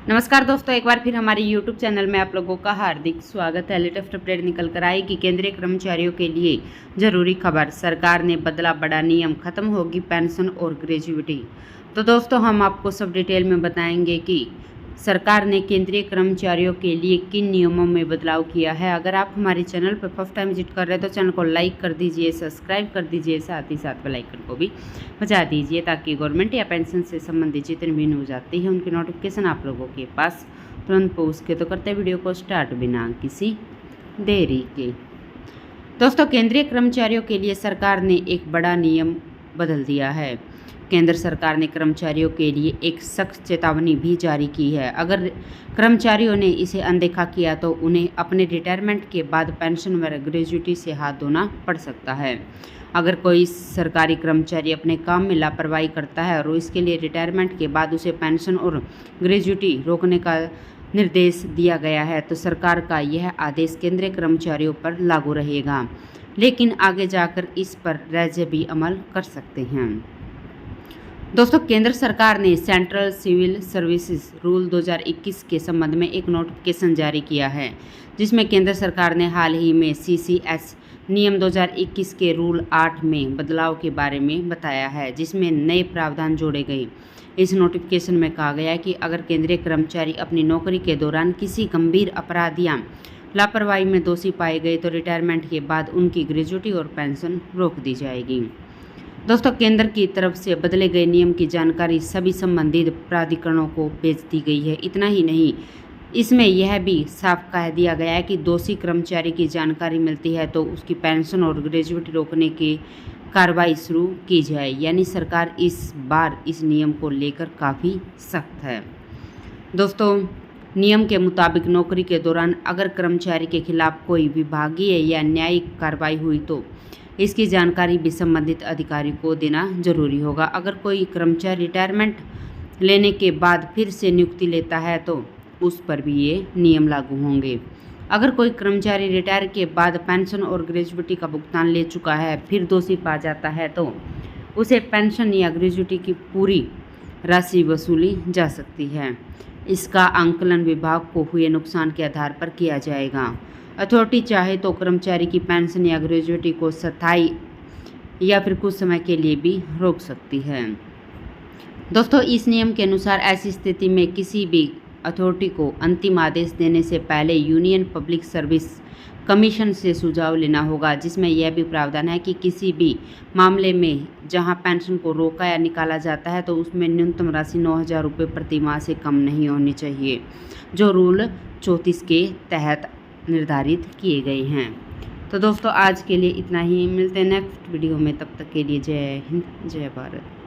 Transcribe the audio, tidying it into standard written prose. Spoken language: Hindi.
नमस्कार दोस्तों, एक बार फिर हमारे YouTube चैनल में आप लोगों का हार्दिक स्वागत है। लेटेस्ट अपडेट निकल कर आई कि केंद्रीय कर्मचारियों के लिए जरूरी खबर, सरकार ने बदला बड़ा नियम, खत्म होगी पेंशन और ग्रेजुइटी। तो दोस्तों, हम आपको सब डिटेल में बताएंगे कि सरकार ने केंद्रीय कर्मचारियों के लिए किन नियमों में बदलाव किया है। अगर आप हमारे चैनल पर फर्स्ट टाइम विजिट कर रहे हैं तो चैनल को लाइक कर दीजिए, सब्सक्राइब कर दीजिए, साथ ही साथ बेल आइकन को भी बजा दीजिए ताकि गवर्नमेंट या पेंशन से संबंधित जितनी भी न्यूज़ आती है उनकी नोटिफिकेशन आप लोगों के पास तुरंत पहुँच के। तो करते वीडियो को स्टार्ट बिना किसी देरी के। दोस्तों, केंद्रीय कर्मचारियों के लिए सरकार ने एक बड़ा नियम बदल दिया है। केंद्र सरकार ने कर्मचारियों के लिए एक सख्त चेतावनी भी जारी की है। अगर कर्मचारियों ने इसे अनदेखा किया तो उन्हें अपने रिटायरमेंट के बाद पेंशन व ग्रेजुइटी से हाथ धोना पड़ सकता है। अगर कोई सरकारी कर्मचारी अपने काम में लापरवाही करता है और इसके लिए रिटायरमेंट के बाद उसे पेंशन और ग्रेजुइटी रोकने का निर्देश दिया गया है तो सरकार का यह आदेश केंद्रीय कर्मचारियों पर लागू रहेगा, लेकिन आगे जाकर इस पर राज्य भी अमल कर सकते हैं। दोस्तों, केंद्र सरकार ने सेंट्रल सिविल सर्विसेज रूल 2021 के संबंध में एक नोटिफिकेशन जारी किया है, जिसमें केंद्र सरकार ने हाल ही में CCS नियम 2021 के रूल 8 में बदलाव के बारे में बताया है, जिसमें नए प्रावधान जोड़े गए। इस नोटिफिकेशन में कहा गया है कि अगर केंद्रीय कर्मचारी अपनी नौकरी के दौरान किसी गंभीर अपराध या लापरवाही में दोषी पाए गए तो रिटायरमेंट के बाद उनकी ग्रेजुइटी और पेंशन रोक दी जाएगी। दोस्तों, केंद्र की तरफ से बदले गए नियम की जानकारी सभी संबंधित प्राधिकरणों को भेज दी गई है। इतना ही नहीं, इसमें यह भी साफ कह दिया गया है कि दोषी कर्मचारी की जानकारी मिलती है तो उसकी पेंशन और ग्रेजुइटी रोकने की कार्रवाई शुरू की जाए। यानी सरकार इस बार इस नियम को लेकर काफ़ी सख्त है। दोस्तों, नियम के मुताबिक नौकरी के दौरान अगर कर्मचारी के खिलाफ कोई विभागीय या न्यायिक कार्रवाई हुई तो इसकी जानकारी भी संबंधित अधिकारी को देना जरूरी होगा। अगर कोई कर्मचारी रिटायरमेंट लेने के बाद फिर से नियुक्ति लेता है तो उस पर भी ये नियम लागू होंगे। अगर कोई कर्मचारी रिटायर के बाद पेंशन और ग्रेजुइटी का भुगतान ले चुका है फिर दोषी पा जाता है तो उसे पेंशन या ग्रेजुइटी की पूरी राशि वसूली जा सकती है। इसका आंकलन विभाग को हुए नुकसान के आधार पर किया जाएगा। अथॉरिटी चाहे तो कर्मचारी की पेंशन या ग्रेजुइटी को स्थायी या फिर कुछ समय के लिए भी रोक सकती है। दोस्तों, इस नियम के अनुसार ऐसी स्थिति में किसी भी अथॉरिटी को अंतिम आदेश देने से पहले यूनियन पब्लिक सर्विस कमीशन से सुझाव लेना होगा, जिसमें यह भी प्रावधान है कि किसी भी मामले में जहां पेंशन को रोका या निकाला जाता है तो उसमें न्यूनतम राशि 9,000 रुपये प्रति माह से कम नहीं होनी चाहिए, जो रूल 34 के तहत निर्धारित किए गए हैं। तो दोस्तों, आज के लिए इतना ही। मिलते हैं नेक्स्ट वीडियो में, तब तक के लिए जय हिंद, जय भारत।